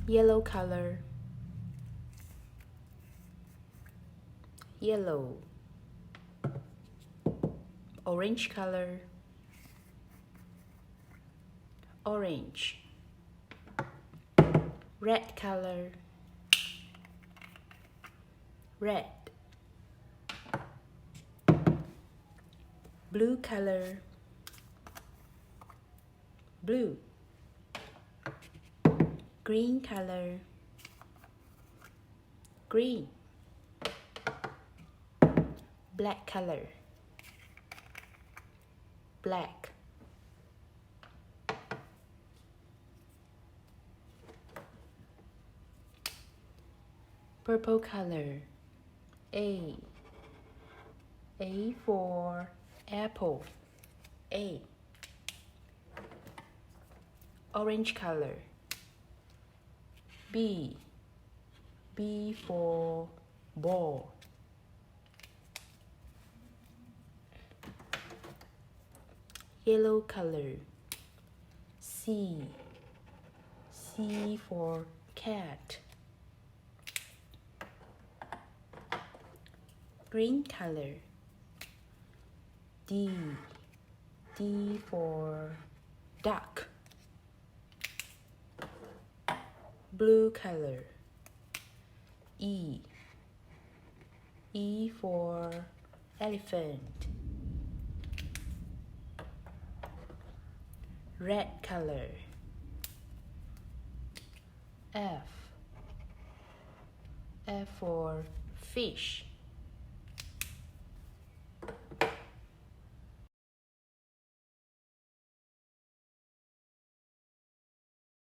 Yellow color, yellow. Orange color, orange. Red color, red. Blue color, blue. Green color, green. Black color, black. Purple color, A for apple, A. Orange color, B for ball. Yellow color, C for cat. Green color, D for duck. Blue color, E for elephant. Red color, F for fish.